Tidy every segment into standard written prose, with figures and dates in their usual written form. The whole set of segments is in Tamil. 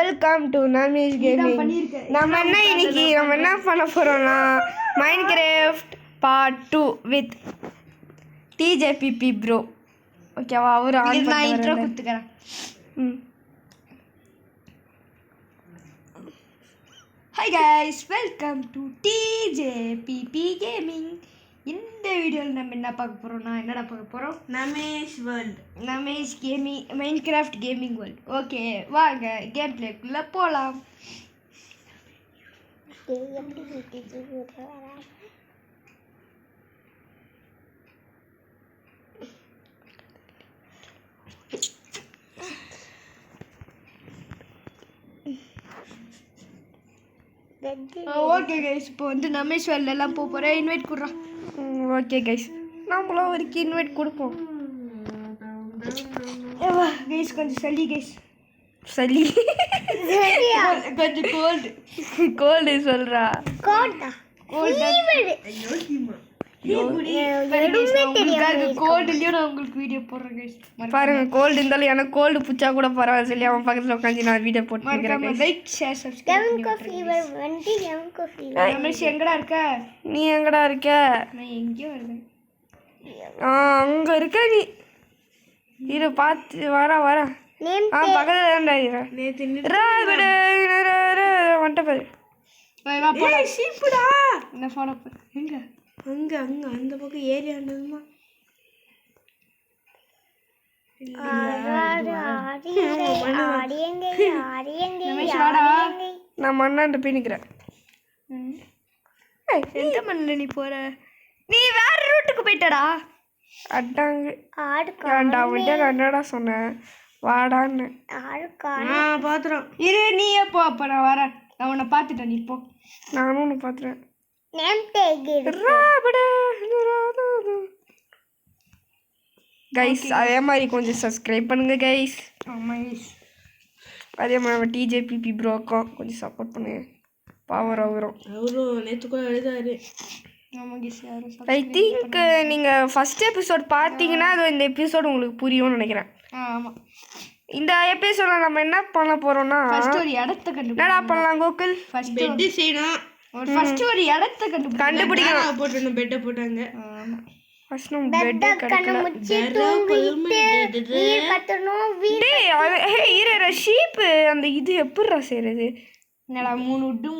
Welcome to நமீஷ் gaming. நம்ம என்ன பண்ண போகிறோம்னா Minecraft part 2 with DJBP bro. ஓகேவா? அவர் நான் இன்ட்ரோ கொடுத்துக்கிறேன். Hi guys, welcome to DJBP gaming. இந்த வீடியோவில் நம்ம என்னடா பார்க்க போகிறோம்? Namish gaming Minecraft gaming world. Okay, வாங்க கேம் பிளேக்குள்ளே போகலாம். ஓகே கைஸ், இப்போ வந்து நமீஷ் வேர்ல்டெல்லாம் போகிறேன். இன்வைட் கொடுறான். ஓகே கைஸ், நம்மளும் ஒரு இன்வைட் கொடுப்போம். கைஸ் கொஞ்சம் சளி கைஸ், சளி கொஞ்சம் கோல்டு சொல்கிறா. கோல்டுலயும் நான் உங்களுக்கு வீடியோ போடுறேன் கைஸ். பாருங்க, கோல்டு இருந்தாலும் எனக்கு கோல்டு பிடிச்சா கூட பரவாயில்ல சொல்லி அவன் பக்கத்தில் உட்காந்து நான் வீடியோ போட்டு லைக் ஷேர் சப்ஸ்கிரைப். எங்கடா இருக்க நீ? எங்கடா இருக்க? நான் எங்கேயோ இருக்கேன். அங்கே இருக்க நீ. இரு பார்த்து வர பக்கத்தில் தான்டா வந்துட்ட பாரு. ஷீப்புடா என்ன ஃபாலோ பண்ண. எங்க? அங்கே அந்த பக்கம் ஏரியா இருந்ததுமா. நான் மண்ணாண்டு போய் நிற்கிறேன். எந்த மண்ணில் நீ போற? நீ வேற ரூட்டுக்கு போயிட்டடா. அட்டாங்க அவன்கிட்ட நான் என்னடா சொன்னேன்? வாடான்னு பாத்துறோம். இரு, நீ எப்போ? அப்போ நான் வரேன். நான் உன்னை பார்த்துட்டேன், நீ இப்போ. நானும் உன்னை பார்த்துறேன். கைஸ் அதே மாதிரி கொஞ்சம் சப்ஸ்கிரைப் பண்ணுங்க கைஸ். அதே மாதிரி டிஜேபிபி ப்ரோக்கும் கொஞ்சம் சப்போர்ட் பண்ணுங்க. பவர் அவரும் நேற்று கூட எழுதாரு. ஐ திங்க் நீங்கள் ஃபஸ்ட் எபிசோட் பார்த்தீங்கன்னா அது இந்த எபிசோடு உங்களுக்கு புரியும்னு நினைக்கிறேன். ஆமாம், இந்த எபிசோடில் நம்ம என்ன பண்ண போகிறோம்னா ஒரு இடத்த என்னடா பண்ணலாம் கோகுல்? பெட்டு செய்யணும். ஃபர்ஸ்ட் ஒரு இடத்த கண்டுபிடிக்கணும். போட்டு பெட்டை போட்டாங்க. ஃபர்ஸ்ட் நம்ம பெட்டை கட்டணும். ஷீப்பு அந்த இது எப்படிடா செய்கிறது? என்னடா 3 உட்டு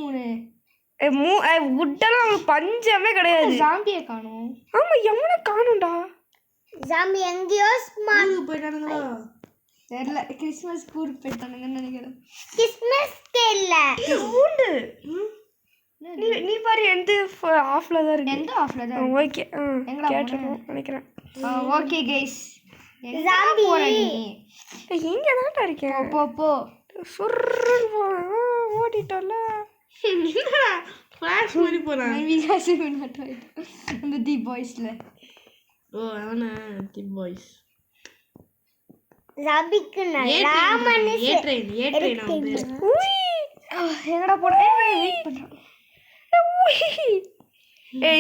3 உட்டெல்லாம் அவங்களுக்கு பஞ்சமே கிடையாது. ஜாம்பியை காணும். ஆமாம், எவனை காணும்டா? ஜாம்பி எங்கேயோ ஸ்மார்ட் போயிட்டானுங்களா தெரியல. கிறிஸ்மஸ் ஊருக்கு போயிட்டானுங்கன்னு நினைக்கிறேன். கிறிஸ்மஸ்க்கு இல்லை உண்டு. நீ பாரு எந்த ஆஃப்ல தான் இருக்கு. எந்த ஆஃப்ல தான்? ஓகே, கேட்டிருக்கோம் நினைக்கிறேன். ஓகே கைஸ், ஜாம்பி எங்கே தான்டா இருக்கேன்? போ சுர்ன்னு ஓடிட்டோம்ல. ஃப்ளாஷ் மாதிரி போகிறான். அந்த தி பாய்ஸில். ஓ அவனா தி பாய்ஸ். ஜாம்பிக்கு நல்லா மனசு. எங்கடா போட? வெயிட் பண்ணுறேன்.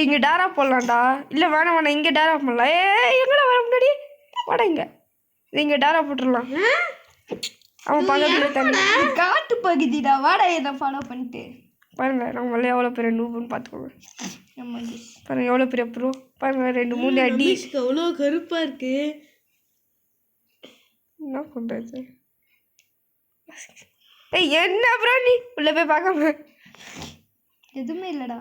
இங்கே டேரா போடலாம்டா. இல்லை வேணாம், இங்கே டேரா போடலாம். எங்கடா வர முன்னாடி வாடா. இங்கே டேரா போட்டுடலாம். அவன் பக்கத்தில் தண்ணி காட்டு பகுதிடா. வாடா, என்ன ஃபாலோ பண்ணிட்டு பாருங்க. நம்மள எவ்வளோ பெரிய நூபுன்னு பார்த்துக்கோங்க. பாருங்க எவ்வளோ பெரிய ப்ரோ. பாருங்க 2-3 அடி. எவ்வளோ கருப்பாக இருக்கு. என்ன பண்ணுறது? என்ன ப்ரோ நீ உள்ளே போய் பார்க்காம? எதுவுமே இல்லைடா.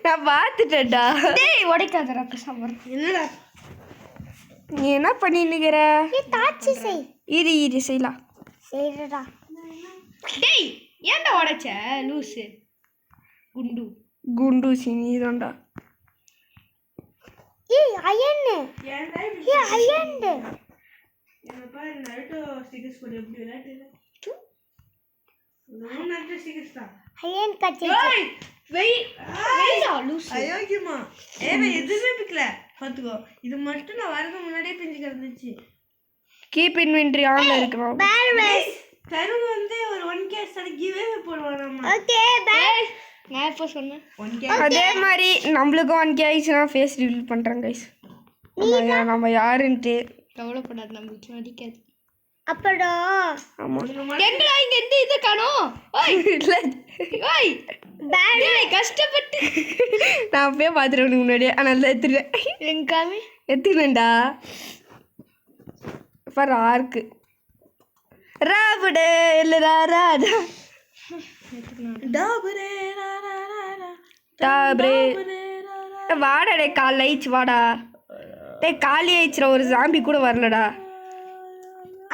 நான் பார்த்துட்டேன்டா. உடைக்காதடா. என்னடா நீ என்ன பண்ணின்னுக்கிற? இரு செய்யலாம். ஏன்டா உடைச்ச லூசு? குண்டு சீனிதான்டா. இது மட்டும் நான் வரது முன்னாடியே பிஞ்சு கிடந்துச்சு. கீப் இன்வென்ட்ரி ஆன்ல இருக்கணும். தருண் வந்து ஒரு 1K கிவே போடுவாங்க. Okay bye. நான் எப்போ சொன்னேன் அதே மாதிரி நம்மளுக்கும் 1K ஆயிடுச்சுன்னா ஃபேஸ் ரிவீல் பண்ணுறேன் கைஸ். நம்ம யாருன்ட்டு கவலைப்படாது, நம்மளுக்கு அடிக்காது. அப்படா எங்கடா இங்க இருந்து இதை காணோம். கஷ்டப்பட்டு நான் அப்பயே பார்த்துருவேன் முன்னாடியே. ஆனால் எடுத்துருவேன். எங்காமே எடுத்துக்கணும்டா. பாரு ஆர்க்கு ராபுடே இல்லடா ராடா டாபரே வாடா டே. கால் ஆயிடுச்சு வாடா டே. காலி ஆயிடுச்சுடா, ஒரு ஜாம்பி கூட வரலடா.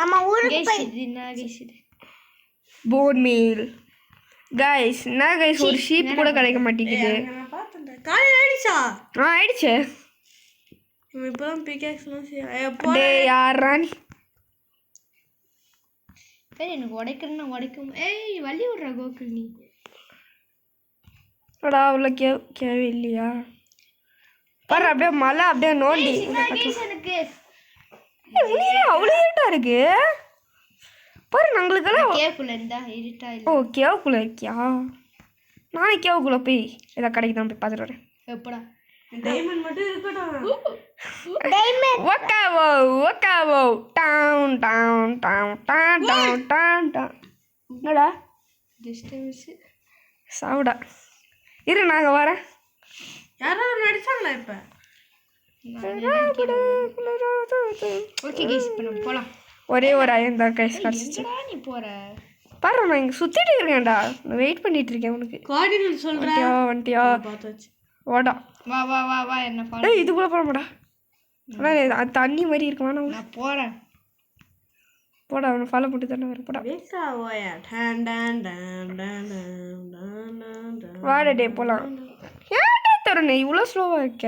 ஆமா ஊருக்கு போய் போன் மீல் கைஸ். என்ன கைஸ், ஒரு ஷீப் கூட கிடைக்க மாட்டேங்குது. ஆயிடுச்சு. டே யாரா நீ? எனக்கு உடைக்கணும்னா உடைக்கும். ஏய் வலி விடுற கோகுல் நீ. அடா அவ்வளோ கேள்வி இல்லையா? பாரு அப்படியே மழை அப்படியே நோண்டி. எனக்கு அவ்வளோ இருட்டா இருக்கு பாரு. நம்மளுக்கெல்லாம் கேக்குள்ள இருந்தா இருட்டா இல்ல. ஓ கேவுக்குள்ள இருக்கியா? நானே கேவுக்குள்ள போய் ஏதாவது கடைக்கு தான் போய் பார்த்துட்டு வரேன். எப்படா டைமண்ட் மட்டும் இருக்கட்டும். ஒக்காவோ ஒக்காவோ down down down down down down down. என்னடா டிஸ்டன்ஸ் சாவுடா. இரு நாங்கள் வரேன். யாராவது நடிச்சாங்களா இப்ப? ஓகே கைஸ் இப்போ நம்ம போலாம். ஒரே ஒரு அயன் தான் கைஸ் கிடச்சிச்சு. நீ போற பாரு நான் இங்கே சுற்றிட்டு இருக்கேன்டா. நான் வெயிட் பண்ணிட்டு இருக்கேன் உனக்கு. கோஆர்டினேட் சொல்றேன். வந்துட்டியா? பார்த்தாச்சு. ஓடா. வா வா வா வா என்ன பாரு. ஏய் இது கூட போடமாடா. ஆனால் தண்ணி மாதிரி இருக்குமா? நான் போறேன். போடா அவனை ஃபாலோ பண்ணிட்டு தானே வர. போடா வேக்கா ஓயா done done done done done done. வாடா டே போகலாம். ஏன்டா தருணே இவ்வளோ ஸ்லோவாக இருக்க?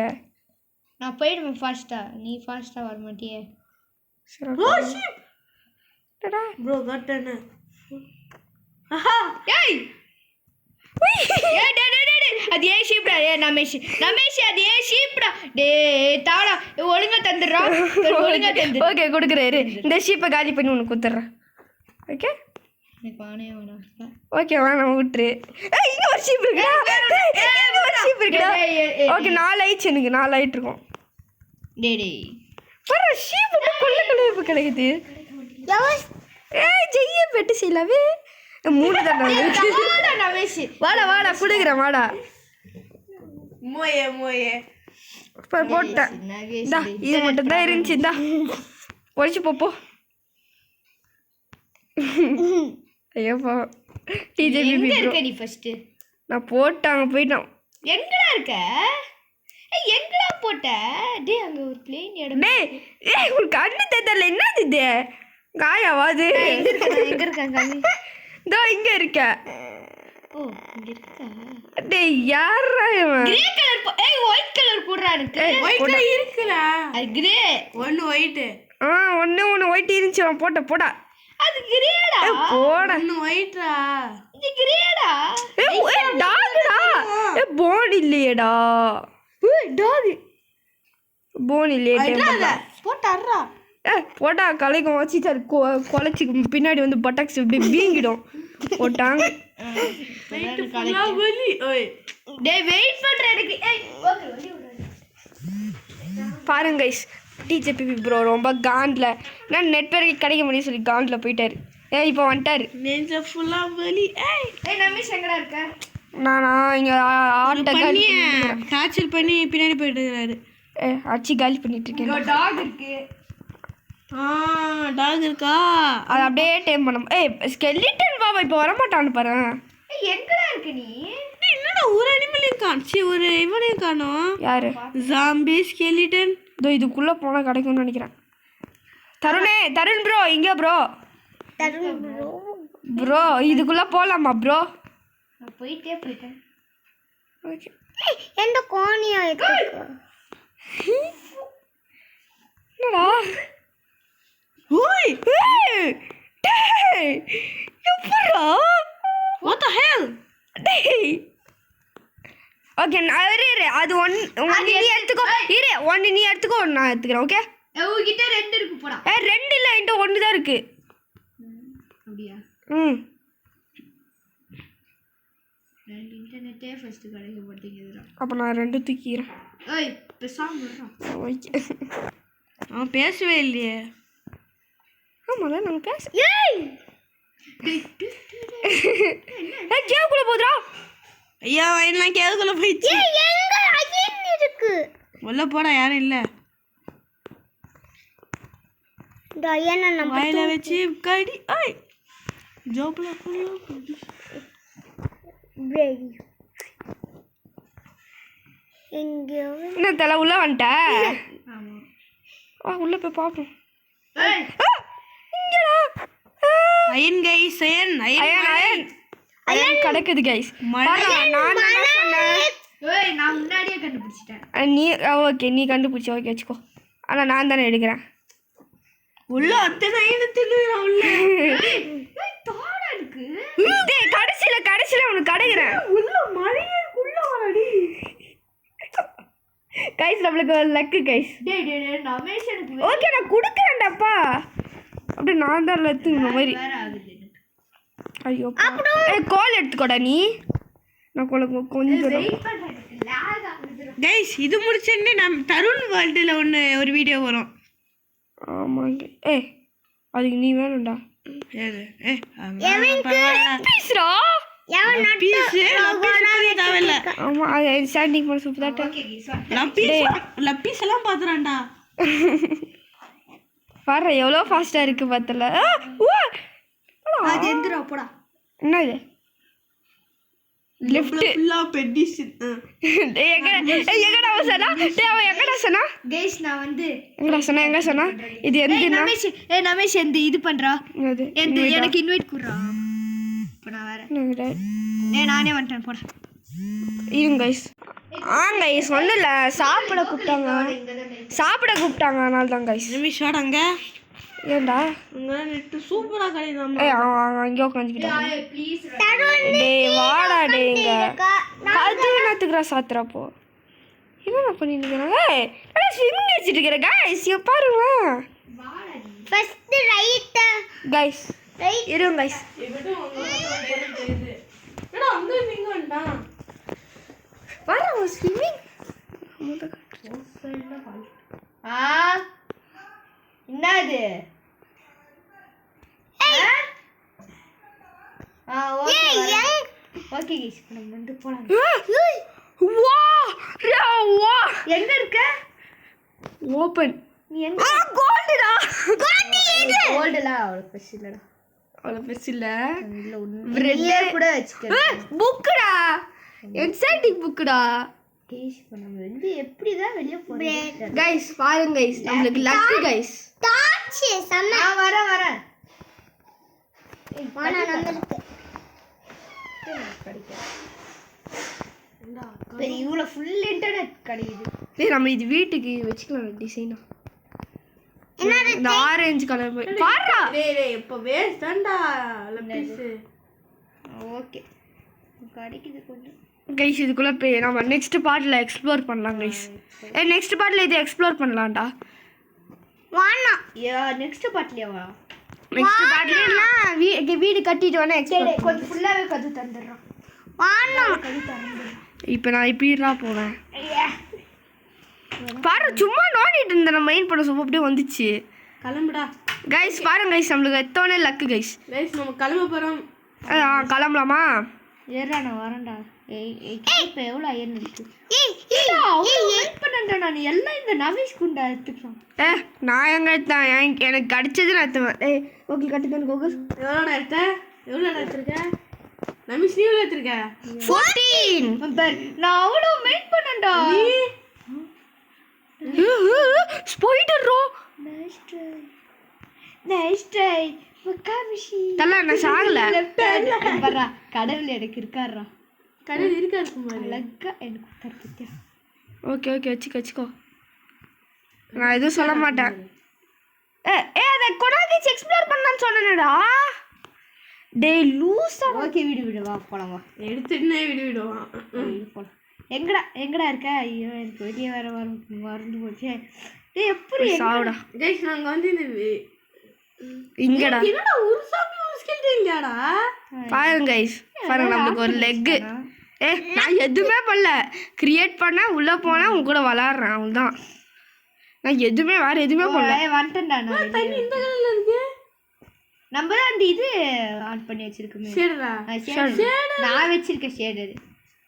நான் போயிடுவேன் ஃபாஸ்டா. நீ ஃபாஸ்டா வர மாட்டியே. சரி ஓ ஷிப். டடா ப்ரோ கட்டன. ஆஹா ஏய் ஏய் டே டே டே அது ஏ ஷீப்டா. ஏ ரமேஷ் அது ஏ ஷீப்டா. டே தாடா ஒழுங்கா தந்துடுறா. ஒழுங்கா தந்து. ஓகே கொடுக்குறாரு. இந்த ஷீப்பை காலி பண்ணி உனக்கு கொடுத்துட்றேன். ஓகே எனக்கு வானே வேணாம். ஓகே வா நம்ம விட்டுரு. ஏய் இங்கே ஒரு ஷீப் இருக்குடா. இங்கே ஒரு ஷீப் இருக்குடா. ஓகே 4 ஆயிடுச்சு. எனக்கு 4 ஆயிட்டு இருக்கோம். டே டே பாரு ஷீப் கொள்ள கொள்ள கிடைக்குது. ஏய் ஜெய்ய பெட்டு செய்யலாவே. 3 தானே ரமேஷ். வாடா வாடா கொடுக்குறேன் வாடா. மோயே மோயே போட்டேன். இந்தா இது மட்டும் தான் இருந்துச்சு. இந்தா ஒழிச்சு போப்போ. ஐயோப்பா டிஜேபி எங்க இருக்க நீ ஃபர்ஸ்ட்? நான் போட்டாங்க போயிட்டோம். எங்கடா இருக்க? ஏய் எங்கடா போட்ட? டேய் அங்க ஒரு ப்ளேன் இடம். டேய் ஏய் உன் கண்ணு தெரியல. என்னது இது? காயாவாது. எங்க இருக்க கண்ணு? இதோ இங்க இருக்க. ஓ இங்க இருக்கா? டேய் யாரா இவன்? கிரே கலர் ஏய் ஒயிட் கலர் போடுறா எனக்கு. ஒயிட்ல இருக்குல. அது கிரே. ஒன்னு ஒயிட். ஒன்னு ஒயிட் இருந்துச்சு. அவன் போடா. அது கிரேடா. போடா. ஒன்னு ஒயிட்ரா. இது கிரேடா. ஏய் டாக்டா. ஏய் போன் இல்லையேடா. ஏய் டாக் போன் இல்லையே. போட்டாறா. போட்டா கலைக்கும் வச்சுட்டாரு. கொலைச்சி பின்னாடி வந்து பட்டாக்ஸ் இப்படி வீங்கிடும். போட்டாங்க. டேய் வெயிட் பண்ற எனக்கு. ஏய் ஓகே வலி விடுறேன். பாருங்க கைஸ் டிஜேபி ப்ரோ ரொம்ப காண்டில் நான் நெட்வொர்க் கிடைக்க முடியும் சொல்லி காண்டில் போயிட்டாரு. இப்போ வந்துட்டாரு. நெஞ்ச ஃபுல்லா வலி. ஏய் ரமேஷ் எங்கடா இருக்க? நானா இங்கே ஆட்டை காலி டார்ச்சர் பண்ணி பின்னாடி போயிட்டு இருக்காரு. அடிச்சு காலி பண்ணிட்டு இருக்கேன். டாக் இருக்கு. டாக் இருக்கா? அது அப்படியே டைம் பண்ண. ஸ்கெலிட்டன் பாபா இப்போ வரமாட்டான்னு பாரு. ஏய் எங்கடா இருக்க நீ? என்னடா ஒரு அனிமலையும் காணோம். ஒரு இவனையும் காணோம். யாரு? Zombie skeleton. இதோ இதுக்குள்ளே போனால் கிடைக்கும்னு நினைக்கிறேன். தருண் ப்ரோ இங்கே ப்ரோ. ப்ரோ இதுக்குள்ளே போகலாமா ப்ரோ? நான் போயிட்டேன். ஓகே எந்த கோணியா இருக்கு? என்னடா? ஓய் டேய் எப்பறா? What the hell? டேய் ஓகே நான் அது ஒன்று நீ எடுத்துக்கோ. ஒன்று நீ எடுத்துக்கோ, ஒன்று நான் எடுத்துக்கிறேன். ஓகே உங்ககிட்ட 2 இருக்கு போடா. 2 இல்லை என்கிட்ட 1 தான் இருக்கு. அப்படியா? எனக்கு இன்டர்நெட்டே ஃபர்ஸ்ட் கிடைக்க மாட்டேங்குதுடா. அப்போ நான் 2 தூக்கிக்கிறேன். ஏய் பேசாம இருடா. ஓகே. அவன் பேசவே இல்லையே. ஆமாம் நாங்கள் பேச. ஏய் கேவுக்குள்ளே போதுடா. ஐயா வயல்லாம் கேதுக்குள்ள போயிடுச்சு. எங்க அயன் இருக்கு? உள்ள போடா யாரும் இல்லை. இந்த அயனை நம்ம வாயில வச்சு கடி. ஐய் ஜோப்ல புளியோ. எங்கேயோ என்ன தலை உள்ளே வந்துட்ட? ஆமாம். வா உள்ளே போய் பார்ப்போம். ஏய் இங்கடா. அயன் கைஸ் அயன் அயன் கிடக்குது கைஸ். நான் என்ன சொன்னேன்? ஏய் நான் முன்னாடியே கண்டுபிடிச்சிட்டேன். நீ ஓகே நீ கண்டுபிடிச்சி ஓகே வச்சுக்கோ. ஆனால் நான் தானே எடுக்கிறேன். உள்ள அத்தனை அயன் தின்னுறான் உள்ள. ஏய் தாடா இருக்கு. டேய் கடைசியில் உனக்கு கடைக்கிறேன். உள்ள மழையே உள்ள வரடி. கைஸ் நம்மளுக்கு ஒரு லக்கு கைஸ். டேய் ரமேஷ் எனக்கு ஓகே நான் கொடுக்குறேன்டாப்பா. அப்படியே நான் தான் லத்துங்கிற மாதிரி. வேற ஆகுது எனக்கு. ஐயோ கோல் எடுத்துக்கோடா நீ. நான் கொஞ்சம் வெயிட் பண்றேன். லாக் ஆகுது. கைஸ் இது முடிச்சேன்னே நம்ம தருண் வேர்ல்டில் ஒரு வீடியோ வரும். ஆமாங்க. அதுக்கு நீ வேணும்டா. ஏது பீஸ்ரா. தேவையில்ல. ஆமா அது ஸ்டாண்டிங் பண்ண சூப்பர் தான். ஓகே கைஸ் லப்பீஸ் எல்லாம் பாத்துறான்டா. பாரு எவ்வளோ ஃபாஸ்ட்டாக இருக்கு பார்த்தல. அது எந்திரா போடா. என்ன இது? லிஃப்ட். ஃபுல்லா பெட்டிஸ். எங்கடா சொன்னா? அவன் எங்கடா சொன்னா? கைஸ் நான் வந்து எங்க சொன்னா இது எந்த ரமேஷ் எந்த இது பண்றா? அது எனக்கு இன்வைட் குடுறா. இப்போ நான் வரேன். நானே வந்துட்டேன் போடா. இருங்க கைஸ். கைஸ் ஒன்றும் இல்லை சாப்பிட கூப்பிட்டாங்க. அதனால தான் கைஸ். நிமிஷ் வாடாங்க. ஏன்டா நெட்டு சூப்பரா கிடைக்கும். அவன் அங்கேயே உட்காந்துக்கிட்டான். ப்ளீஸ் டேய் வாடா டேங்க. அது என்னத்துக்குறா சாத்துறப்போ என்ன பண்ணிட்டு இருக்கிறாங்க? ஸ்விம் வச்சுட்டு இருக்கிற கைஸ். பாருங்களேன் ஃபர்ஸ்ட் ரைட் கைஸ். இருங்க கைஸ். பாரு ஸ்விம்மிங். என்னது? ஓகே கைஸ் நம்ம வந்து போலாம். வா எங்க இருக்க? ஓபன். நீ எங்க? கோல்டுடா. கோல்டுல அவ்வளவு பெருசு இல்லடா. அவ்வளோ பெருசு இல்லை. இல்ல ஒண்ணு கூட வச்சுக்க. புக்குடா. எக்ஸைட்டிங் புக்குடா. கைஸ் இப்போ நம்ம வந்து எப்படி தான் வெளிய போறது? கைஸ் பாருங்க கைஸ் நம்மளுக்கு லக்கு கைஸ். டாச்சு சம. நான் வரேன். வாடா நம்மளுக்கு. பெரிய இவ்வளோ ஃபுல் இன்டர்நெட் கிடைக்குது. டேய் நம்ம இது வீட்டுக்கு வச்சுக்கலாம் டிசைனா. இந்த ஆரஞ்சு கலர் பாருடா. டேய் இப்ப வேஸ்ட் தான்டா லப்பீஸ். ஓகே கிடைக்குது கொஞ்சம். கைஸ் இதுக்குள்ள போய் நம்ம நெக்ஸ்ட் பார்ட்ல எக்ஸ்ப்ளோர் பண்ணலாம் கைஸ். நெக்ஸ்ட் பார்ட்ல இது எக்ஸ்ப்ளோர் பண்ணலாம்டா. வாண்ணா. நெக்ஸ்ட் பார்ட்லயா? நெக்ஸ்ட் பார்ட்ல வீடு கட்டிட்டு வேணா எக்ஸ்ப்ளோர் கொஞ்சம் ஃபுல்லாவே கது தந்துறோம். வாண்ணா. இப்போ நான் இப்படிடா போவேன். பாரு சும்மா நோண்டிட்டு இருந்தேன். நான் மைண்ட் பண்ண சோப்பு அப்படியே வந்துச்சு. கிளம்புடா கைஸ் பாருங்க கைஸ் நம்மளுக்கு எத்தோனே லக்கு கைஸ். கைஸ் நம்ம கிளம்ப போறோம். கிளம்பலாமா? ஏறா நான் வரேன்டா. இப்போ எவ்வளோ அயன் இருக்கு? வெயிட் பண்ணேன்டா நான் எல்லாம் இந்த நவேஷ் குண்டா எடுத்துக்கிறோம். நான் எங்க எடுத்தேன்? எனக்கு கிடைச்சது நான் எடுத்துவேன். ஓகே கட்டுதான் கோகுல். எவ்வளோடா எடுத்த? எவ்வளோடா எடுத்திருக்க? நமிஷ் நீ எவ்வளோ எடுத்திருக்க? 14. நான் அவ்வளோ வெயிட் பண்ணேன்டா. ஸ்பைடர் ரோ. Nice try. வக்காமிஷி. தல நான் சாகல. பரா கடவுள் எனக்கு இருக்காரா. கடவுள் இருக்காரு குமார். அழகா எனக்கு கர்த்தியா. ஓகே வச்சுக்கோ. நான் எதுவும் சொல்ல மாட்டேன். அதை கொடாகிச்சு எக்ஸ்ப்ளோர் பண்ணலான்னு சொன்னேனடா. டேய் லூசா. ஓகே விடு வா போலாம் வா. எடுத்துட்டே விடுவான். போலாம். எங்கடா இருக்க? ஐயோ எனக்கு வெளியே வேற மறந்து போச்சு. டேய் எப்படி சாவுடா. கைஸ் நாங்க வந்து இந்த இங்கடா. என்னடா ஒரு சாமி ஒரு ஸ்கெல்டன் இல்லையாடா? பாருங்க கைஸ் பாருங்க நம்மளுக்கு ஒரு லெக். நான் எதுவுமே பண்ணல. கிரியேட் பண்ண உள்ளே போனால் உன் கூட விளாட்றேன் அவன்தான். நான் எதுவுமே வேறு எதுவுமே பண்ணல. வந்துட்டேன்டா நான் தண்ணி இந்த கலர்ல இருக்கு. நம்ம தான் அந்த இது ஆன் பண்ணி வச்சிருக்கோமே. சரிடா. நான் வச்சிருக்கேன் ஷேடர்.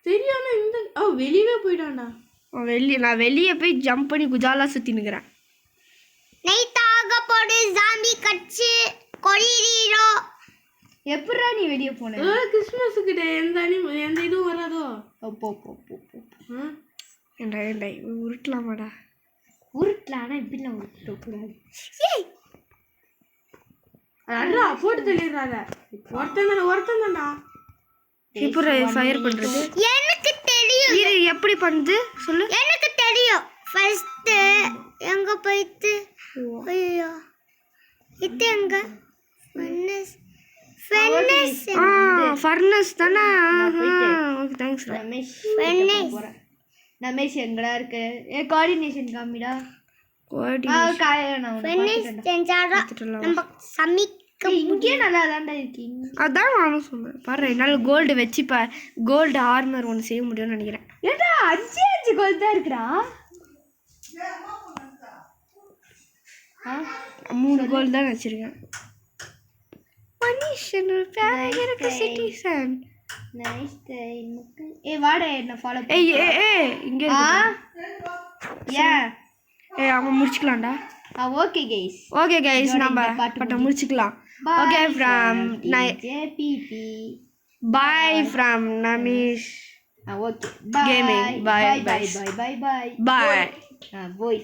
தெரியாம இந்த வெளியவே போயிட்டான்டா. நான் வெளியே போய் ஜம்ப் பண்ணி குஜாலா சுற்றி நிற்கிறேன். நைட்டாக போடு ஜாம்பி கட்சி கொடிரீரோ. எப்படா நீ வெளியே போன? கிறிஸ்மஸ் கிட்ட எந்த இதுவும் வராதோ. ஏண்டா உருட்டலாமாடா? உருட்டலானா இப்படிலாம் உருட்டக்கூடாது. அடா போட்டு தள்ளிடுறாத. ஒருத்தன் தான்டா. எப்படி ஃபயர் பண்ணுறது? எனக்கு தெரியும். இது எப்படி பண்ணுது சொல்லு. எனக்கு தெரியும். ஃபர்ஸ்ட் எங்க போயிட்டு ஐயோ இது எங்க ஃபர்னஸ் தானே. Okay thanks. ரமேஷ் எங்கடா இருக்கு? கோஆர்டினேஷன் காமிடா. நம்ம சமிக்க இங்கே நல்லா தான்டா இருக்கீங்க. அதான் நானும் சொன்னேன். பாரு என்னால் கோல்டு வச்சு கோல்டு ஆர்மர் ஒன்று செய்ய முடியும்னு நினைக்கிறேன். ஏடா 5 கோல்டு தான் இருக்குடா. 3 கோல்டு தான் வச்சிருக்கேன். மனுஷன் எனக்கு சிட்டிசன். Nice time. வாடா என்ன ஃபாலோ பண்ணு. இங்கே அவன் முடிச்சுக்கலாம்டா. Okay guys. ஓகே கைஸ் நம்ம பட்ட முடிச்சுக்கலாம். Okay from JBP. Bye from Namish. Okay Gaming. Bye. Bye bye bye bye Bye. போய்